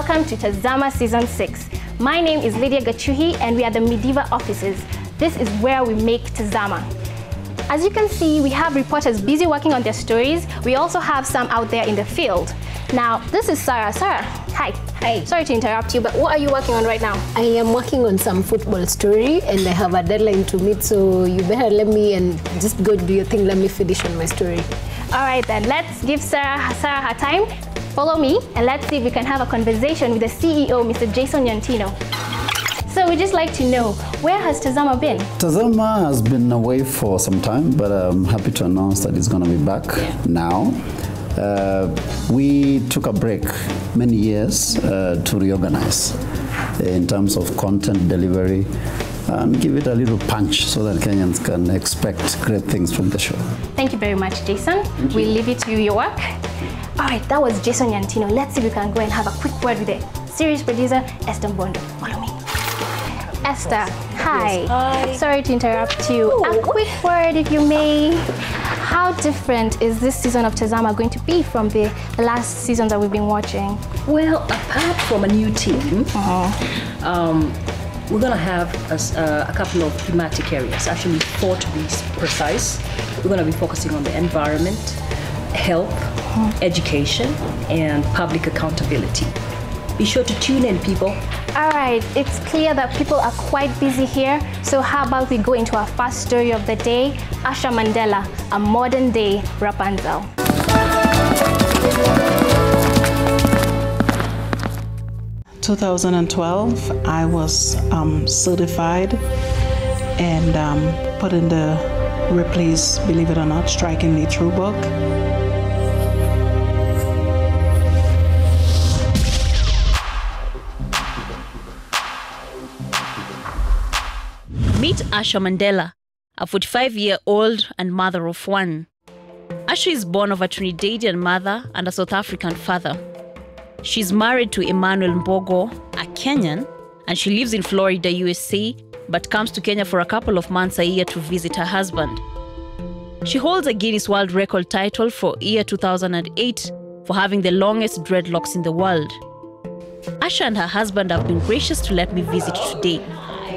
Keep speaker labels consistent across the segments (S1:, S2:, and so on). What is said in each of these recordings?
S1: welcome to Tazama Season 6. My name is Lydia Gachuhi and we are the Mediva officers. This is where we make Tazama. As you can see, we have reporters busy working on their stories. We also have some out there in the field. Now, this is Sarah. Sarah, hi.
S2: Hi.
S1: Sorry to interrupt you, but what are you working on right now?
S2: I am working on some football story and I have a deadline to meet, so you better let me and just go do your thing. Let me finish on my story.
S1: All right then, let's give Sarah her time. Follow me and let's see if we can have a conversation with the CEO, Mr. Jason Yantino. So we'd just like to know, where has Tazama been?
S3: Tazama has been away for some time, but I'm happy to announce that it's going to be back now. We took a break many years to reorganize in terms of content delivery and give it a little punch so that Kenyans can expect great things from the show.
S1: Thank you very much, Jason. We'll leave it to your work. All right, that was Jason Yantino. Let's see if we can go and have a quick word with the series producer, Esther Bondo. Follow me. Esther, hi.
S4: Yes, hi.
S1: Sorry to interrupt you. A quick word, if you may. How different is this season of Tazama going to be from the last seasons that we've been watching?
S4: Well, apart from a new team, we're going to have a couple of thematic areas, actually 4 to be precise. We're going to be focusing on the environment, health, education, and public accountability. Be sure to tune in, people.
S1: All right, it's clear that people are quite busy here. So how about we go into our first story of the day, Asha Mandela, a modern day Rapunzel.
S5: In 2012, I was certified and put in the Ripley's, believe it or not, Strikingly True book.
S6: Meet Asha Mandela, a 45-year-old and mother of 1. Asha is born of a Trinidadian mother and a South African father. She's married to Emmanuel Mbogo, a Kenyan, and she lives in Florida, USA, but comes to Kenya for a couple of months a year to visit her husband. She holds a Guinness World Record title for year 2008 for having the longest dreadlocks in the world. Asha and her husband have been gracious to let me visit today.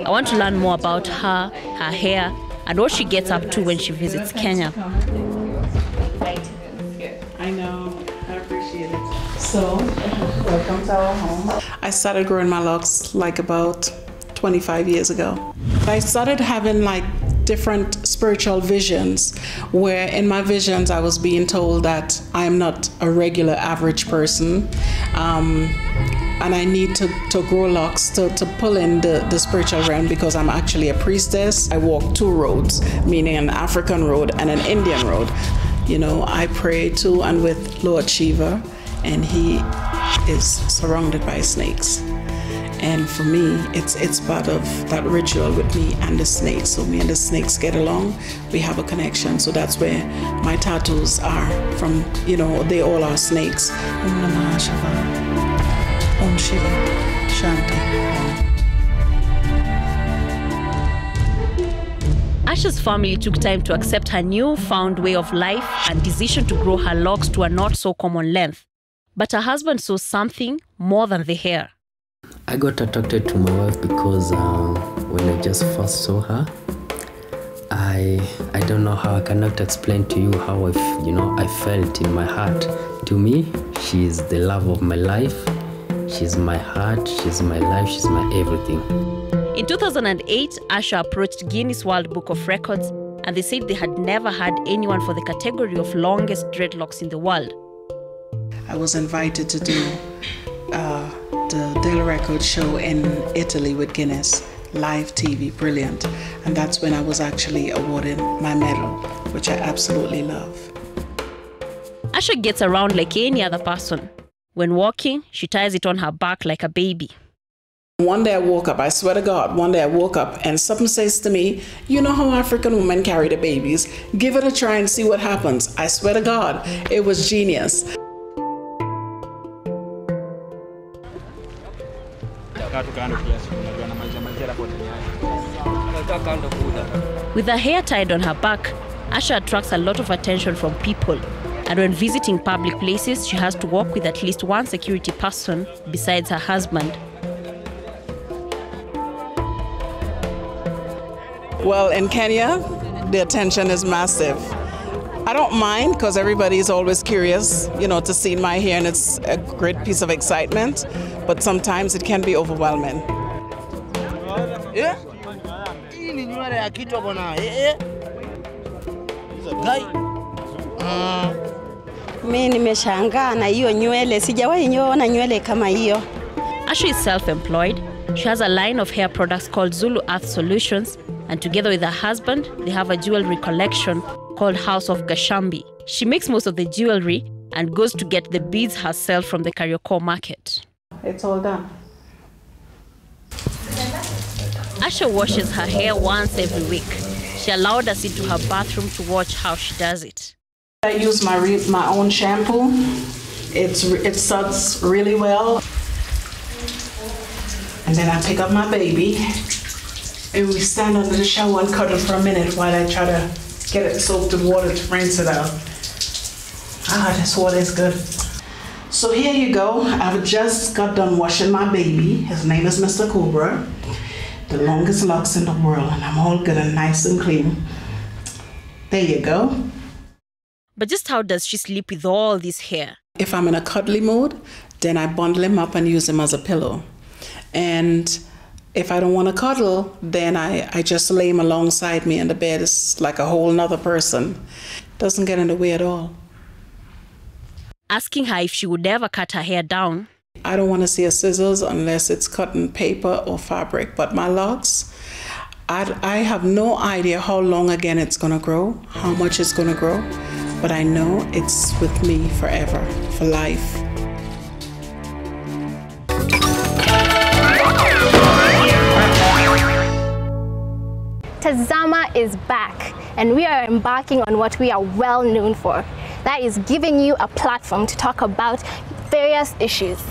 S6: I want to learn more about her, her hair, and what she gets up to when she visits Kenya.
S5: I know, I appreciate it. So, welcome to our home. I started growing my locks like about 25 years ago. I started having like different spiritual visions where in my visions I was being told that I am not a regular average person. And I need to grow locks to pull in the spiritual realm because I'm actually a priestess. I walk 2 roads, meaning an African road and an Indian road. You know, I pray to and with Lord Shiva, and he is surrounded by snakes. And for me, it's part of that ritual with me and the snakes. So me and the snakes get along, we have a connection. So that's where my tattoos are from, you know, they all are snakes. Om Namah Shivaya. Om Shiva Shanti.
S6: Asha's family took time to accept her newfound way of life and decision to grow her locks to a not so common length. But her husband saw something more than the hair.
S7: I got attracted to my wife because when I just first saw her, I don't know how I cannot explain to you how I felt in my heart. To me, she is the love of my life. She's my heart, she's my life, she's my everything.
S6: In 2008, Asha approached Guinness World Book of Records and they said they had never had anyone for the category of longest dreadlocks in the world.
S5: I was invited to do the Daily Record show in Italy with Guinness, live TV, brilliant. And that's when I was actually awarded my medal, which I absolutely love.
S6: Asha gets around like any other person. When walking, she ties it on her back like a baby.
S5: One day I woke up, I swear to God, one day I woke up and something says to me, you know how African women carry the babies? Give it a try and see what happens. I swear to God, it was genius.
S6: With her hair tied on her back, Asha attracts a lot of attention from people. And when visiting public places, she has to walk with at least one security person besides her husband.
S5: Well, in Kenya, the attention is massive. I don't mind because everybody is always curious, to see my hair, and it's a great piece of excitement, but sometimes it can be overwhelming.
S6: Asha is self-employed. She has a line of hair products called Zulu Earth Solutions, and together with her husband, they have a jewelry collection called House of Gashambi. She makes most of the jewelry and goes to get the beads herself from the Kariokor market.
S5: It's all done.
S6: Asha washes her hair once every week. She allowed us into her bathroom to watch how she does it.
S5: I use my own shampoo. It suds really well. And then I pick up my baby and we stand under the shower and cuddle for a minute while I try to get it soaked in water to rinse it out. This water is good. So here you go. I've just got done washing my baby. His name is Mr. Cobra. The longest locks in the world, and I'm all good and nice and clean. There you go.
S6: But just how does she sleep with all this hair?
S5: If I'm in a cuddly mood, then I bundle him up and use him as a pillow. And if I don't want to cuddle, then I just lay him alongside me in the bed. It's like a whole nother person. Doesn't get in the way at all.
S6: Asking her if she would ever cut her hair down.
S5: I don't want to see a scissors unless it's cutting paper or fabric. But my locks, I have no idea how long again it's going to grow, how much it's going to grow. But I know it's with me forever, for life.
S1: Tazama is back, and we are embarking on what we are well known for. That is giving you a platform to talk about various issues.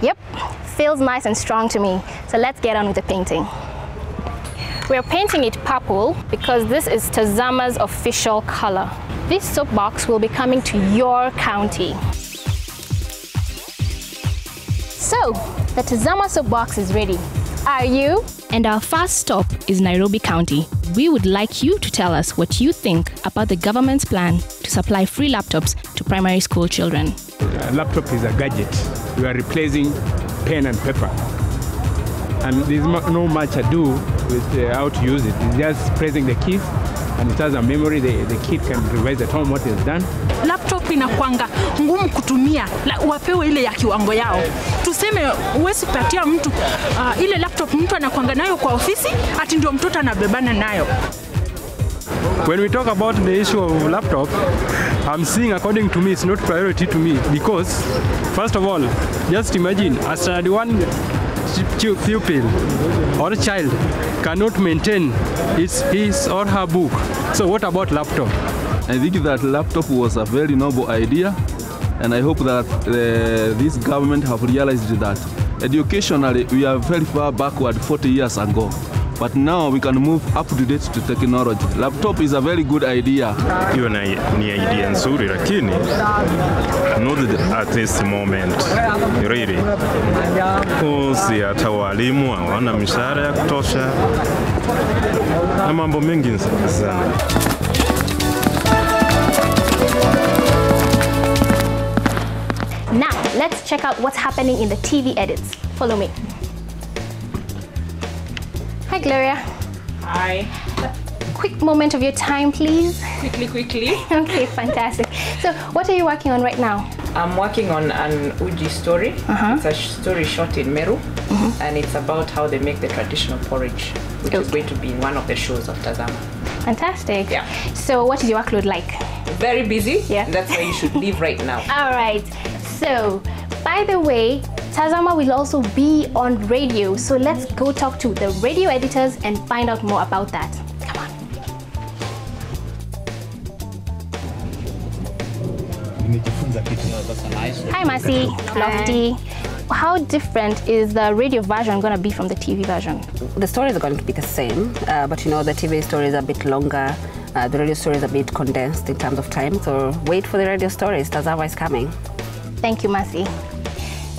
S1: Yep, feels nice and strong to me. So let's get on with the painting. We're painting it purple because this is Tazama's official color. This soapbox will be coming to your county. So, the Tazama soapbox is ready. Are you? And our first stop is Nairobi County. We would like you to tell us what you think about the government's plan to supply free laptops to primary school children.
S8: A laptop is a gadget. We are replacing pen and paper. And there's no much ado with how to use it. It's just pressing the keys, and it has a memory. The kid can revise at home what is done.
S9: Laptop inakuanga ngumu kutumia, wapewe ile ya kiwango yao. Tuseme uwezi patia mtu ile laptop mtu anakuanga nayo kwa ofisi, ati ndio mtoto anabebana nayo.
S8: When we talk about the issue of laptop, I'm seeing, according to me, it's not priority to me because, first of all, just imagine a standard one pupil or child cannot maintain his or her book. So what about laptop?
S10: I think that laptop was a very noble idea, and I hope that this government have realized that educationally we are very far backward 40 years ago. But now we can move up to date to technology. Laptop is a very good idea.
S11: Hiyo ni idea nzuri, lakini not at this moment really. Because hata walimu hawana mishahara ya kutosha na mambo mengi sana.
S1: Now, let's check out what's happening in the TV edits. Follow me. Hi, Gloria.
S12: Hi.
S1: Quick moment of your time, please.
S12: Quickly.
S1: Okay, fantastic. So, what are you working on right now?
S12: I'm working on an Uji story. It's a story shot in Meru, and it's about how they make the traditional porridge, which is going to be in one of the shows of Tazama.
S1: Fantastic.
S12: Yeah.
S1: So, what is your workload like?
S12: Very busy.
S1: Yeah.
S12: That's why you should leave right now.
S1: All right. So, by the way, Tazama will also be on radio. So let's go talk to the radio editors and find out more about that. Come on. Hi, Masi. Lofty. how different is the radio version going to be from the TV version?
S13: The stories are going to be the same, but you know, the TV story is a bit longer. The radio story is a bit condensed in terms of time. So wait for the radio stories. Tazawa is coming.
S1: Thank you, Mercy.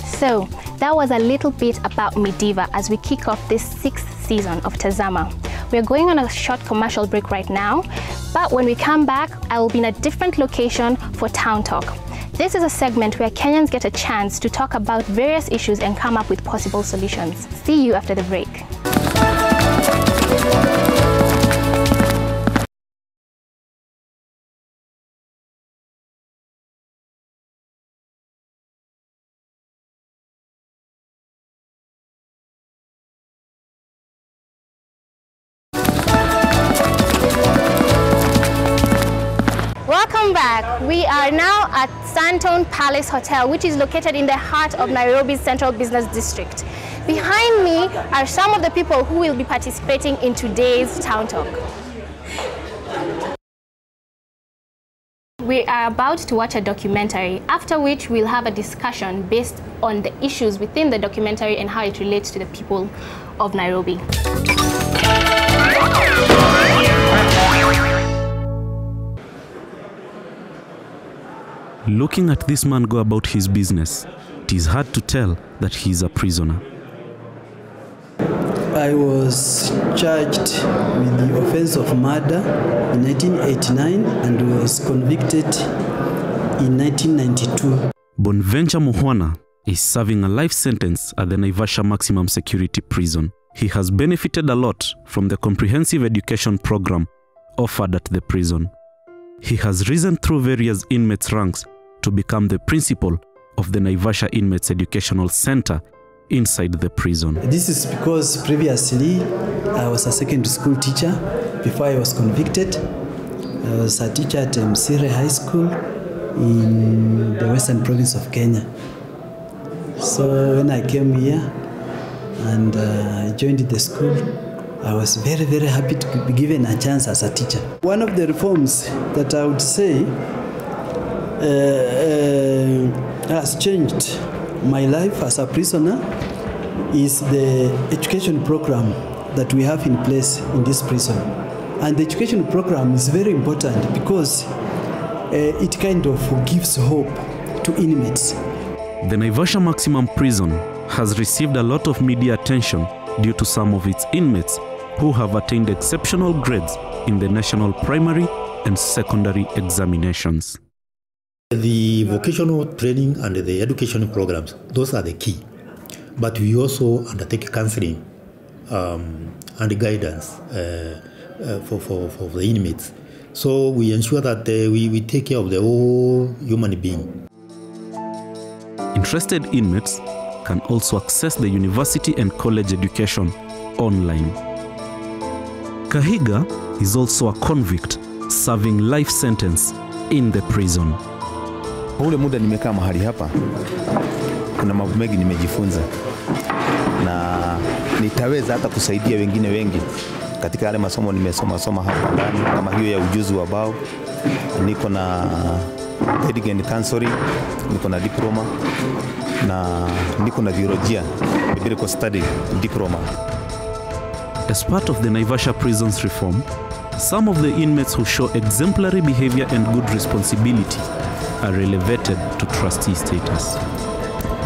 S1: So that was a little bit about Midiva as we kick off this 6th season of Tazama. We're going on a short commercial break right now, but when we come back, I will be in a different location for Town Talk. This is a segment where Kenyans get a chance to talk about various issues and come up with possible solutions. See you after the break. Welcome back. We are now at Sandton Palace Hotel, which is located in the heart of Nairobi's Central Business District. Behind me are some of the people who will be participating in today's Town Talk. We are about to watch a documentary, after which we'll have a discussion based on the issues within the documentary and how it relates to the people of Nairobi.
S14: Looking at this man go about his business, it is hard to tell that he is a prisoner.
S15: I was charged with the offense of murder in 1989 and was convicted in 1992.
S14: Bonventure Muhona is serving a life sentence at the Naivasha Maximum security prison. He has benefited a lot from the comprehensive education program offered at the prison. He has risen through various inmates' ranks to become the principal of the Naivasha Inmates Educational Center inside the prison.
S15: This is because previously I was a secondary school teacher before I was convicted. I was a teacher at Msire High School in the Western Province of Kenya. So when I came here and I joined the school, I was very, very happy to be given a chance as a teacher. One of the reforms that I would say has changed my life as a prisoner is the education program that we have in place in this prison. And the education program is very important because it kind of gives hope to inmates.
S14: The Naivasha Maximum prison has received a lot of media attention due to some of its inmates who have attained exceptional grades in the national primary and secondary examinations.
S16: The vocational training and the education programs, those are the key. But we also undertake counseling and guidance for the inmates. So we ensure that we take care of the whole human being.
S14: Interested inmates can also access the university and college education online. Kahiga is also a convict serving life sentence in the prison.
S17: Ule muda nimekaa mahali hapa, kuna mambo mengi nimejifunza na nitaweza hata kusaidia wengine wengi katika yale masomo nimesoma hapa ndani, kama hiyo ya ujuzi wa bao. Niko na educative counseling, niko na diploma na niko na biolojia, biblical study diploma.
S14: As part of the Naivasha prison's reform, some of the inmates who show exemplary behavior and good responsibility are elevated to trustee status.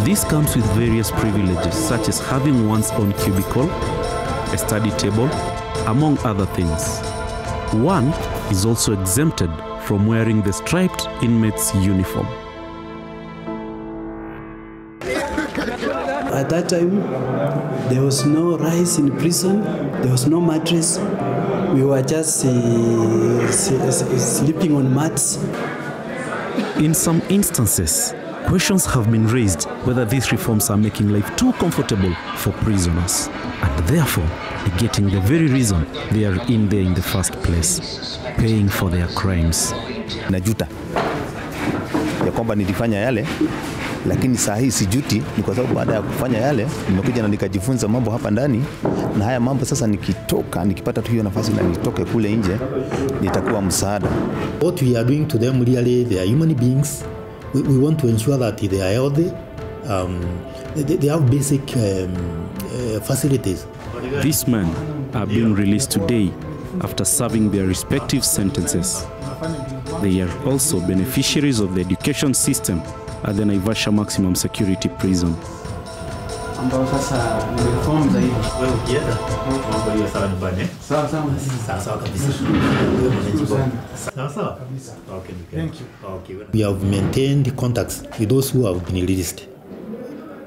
S14: This comes with various privileges such as having one's own cubicle, a study table, among other things. One is also exempted from wearing the striped inmate's uniform.
S15: At that time, there was no rice in prison, there was no mattress. We were just sleeping on mats.
S14: In some instances, questions have been raised whether these reforms are making life too comfortable for prisoners and therefore negating the very reason they are in there in the first place, paying for their crimes.
S17: Najuta ya kwamba nilifanya yale, lakini saa hii sijuti, ni kwa sababu baada ya kufanya yale nimekuja na nikajifunza mambo hapa ndani, na haya mambo sasa nikipata tu hiyo nafasi na nitoke kule nje nitakuwa msaada.
S16: What we are doing to them, really they are human beings. We want to ensure that they are healthy, they have basic facilities.
S14: These men are being released today after serving their respective sentences. They are also beneficiaries of the education system at the Naivasha Maximum Security Prison.
S16: We have maintained contacts with those who have been released.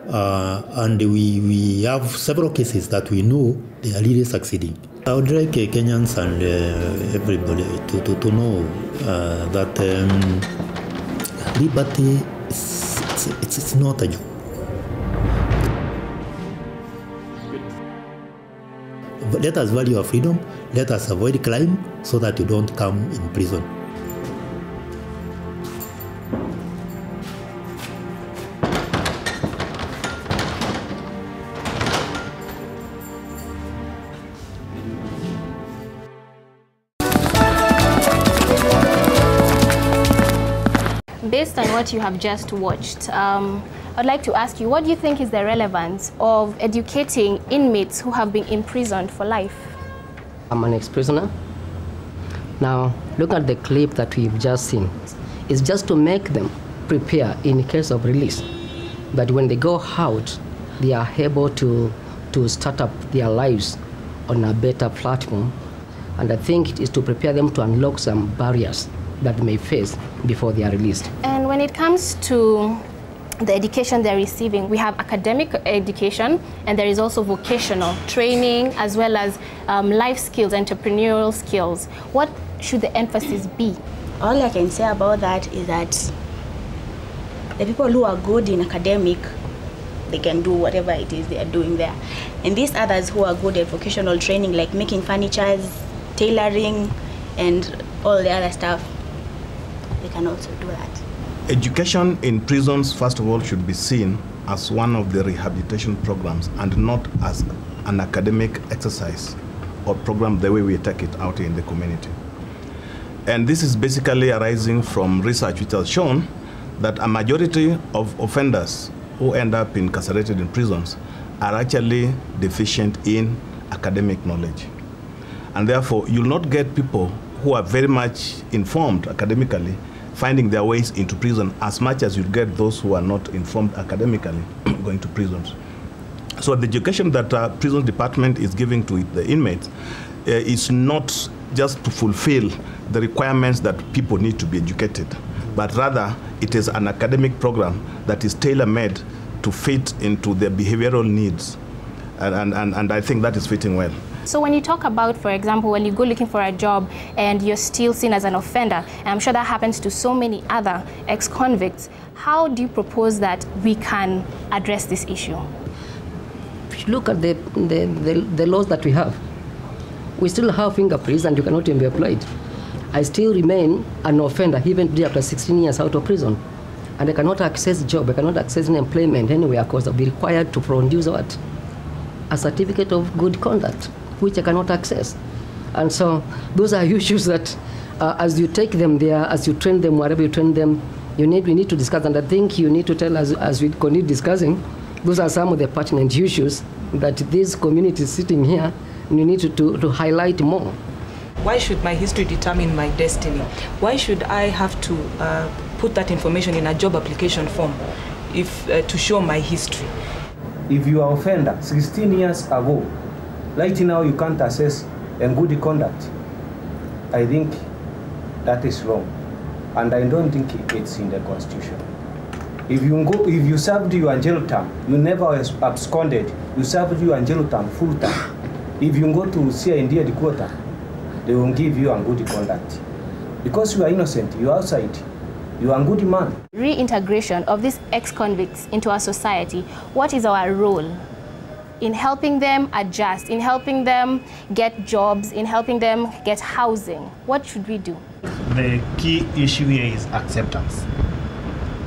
S16: And we have several cases that we know they are really succeeding. I would like Kenyans and everybody to know that liberty it's not a joke. Let us value our freedom. Let us avoid crime so that you don't come in prison.
S1: Based on what you have just watched, I'd like to ask you, what do you think is the relevance of educating inmates who have been imprisoned for life?
S18: I'm an ex-prisoner. Now, look at the clip that we've just seen. It's just to make them prepare in case of release. But when they go out, they are able to start up their lives on a better platform. And I think it is to prepare them to unlock some barriers that they may face before they are released.
S1: And when it comes to the education they're receiving, we have academic education, and there is also vocational training, as well as life skills, entrepreneurial skills. What should the emphasis be?
S19: All I can say about that is that the people who are good in academic, they can do whatever it is they are doing there. And these others who are good at vocational training, like making furniture, tailoring, and all the other stuff, they can also do that.
S20: Education in prisons, first of all, should be seen as one of the rehabilitation programs and not as an academic exercise or program the way we take it out in the community. And this is basically arising from research which has shown that a majority of offenders who end up incarcerated in prisons are actually deficient in academic knowledge. And therefore, you'll not get people who are very much informed academically finding their ways into prison as much as you get those who are not informed academically going to prisons. So the education that prison department is giving to the inmates is not just to fulfill the requirements that people need to be educated, but rather it is an academic program that is tailor-made to fit into their behavioral needs. And I think that is fitting well.
S1: So when you talk about, for example, when you go looking for a job and you're still seen as an offender, and I'm sure that happens to so many other ex-convicts, how do you propose that we can address this issue?
S18: If you look at the laws that we have, we still have fingerprints and you cannot even be applied. I still remain an offender even today after 16 years out of prison. And I cannot access job, I cannot access employment anywhere because I'll be required to produce what? A certificate of good conduct, which I cannot access. And so those are issues that as you take them there, as you train them, wherever you train them, we need to discuss. And I think you need to tell us, as we continue discussing, those are some of the pertinent issues that this community sitting here, you need to highlight more.
S12: Why should my history determine my destiny? Why should I have to put that information in a job application form to show my history?
S21: If you are offender 16 years ago, right now you can't assess a good conduct, I think that is wrong. And I don't think it's in the Constitution. If you served your jail term, you never absconded, you served your jail term full time. If you go to CID headquarters, they will give you a good conduct. Because you are innocent, you are outside, you are a good man.
S1: Reintegration of these ex-convicts into our society, what is our role in helping them adjust, in helping them get jobs, in helping them get housing? What should we do?
S22: The key issue here is acceptance.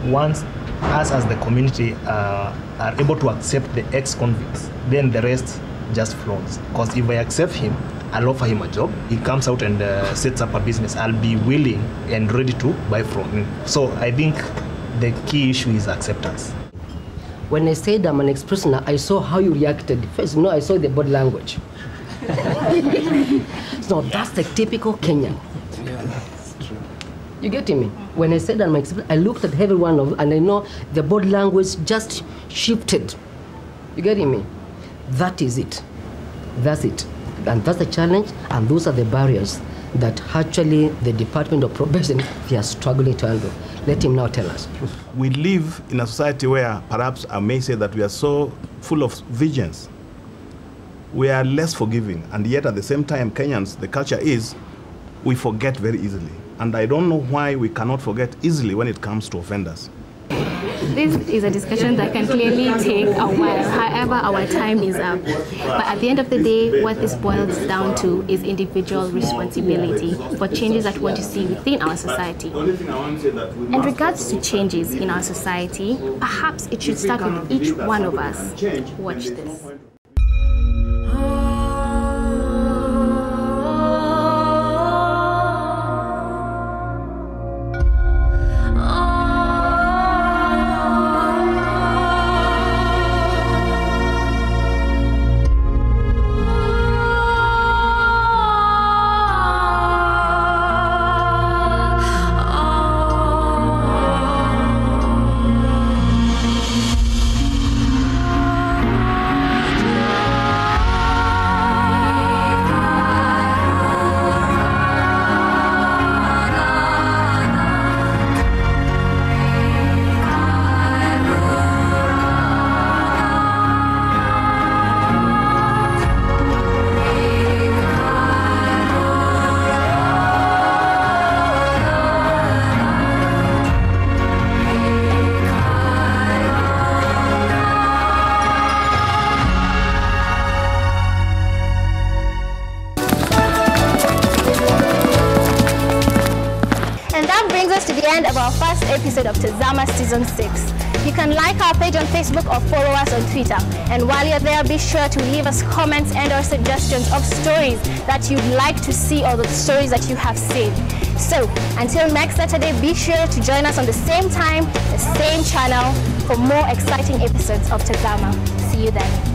S22: Once us as the community are able to accept the ex-convicts, then the rest just flows. Because if I accept him, I'll offer him a job, he comes out and sets up a business, I'll be willing and ready to buy from him. So I think the key issue is acceptance.
S18: When I said I'm an ex-prisoner, I saw how you reacted. First, I saw the body language. So that's the typical Kenyan. You getting me? When I said I'm an ex-prisoner, I looked at everyone and I know the body language just shifted. You getting me? That is it. That's it. And that's the challenge, and those are the barriers that actually the Department of Probation, they are struggling to handle. Let him now tell us.
S20: We live in a society where perhaps I may say that we are so full of vengeance. We are less forgiving, and yet at the same time, Kenyans, the culture is we forget very easily. And I don't know why we cannot forget easily when it comes to offenders.
S1: This is a discussion that can clearly take a while, however our time is up. But at the end of the day, what this boils down to is individual responsibility for changes that we want to see within our society. In regards to changes in our society, perhaps it should start with each one of us. Watch this. Of our first episode of Tazama Season 6. You can like our page on Facebook or follow us on Twitter. And while you're there, be sure to leave us comments and or suggestions of stories that you'd like to see or the stories that you have seen. So, until next Saturday, be sure to join us on the same time, the same channel for more exciting episodes of Tazama. See you then.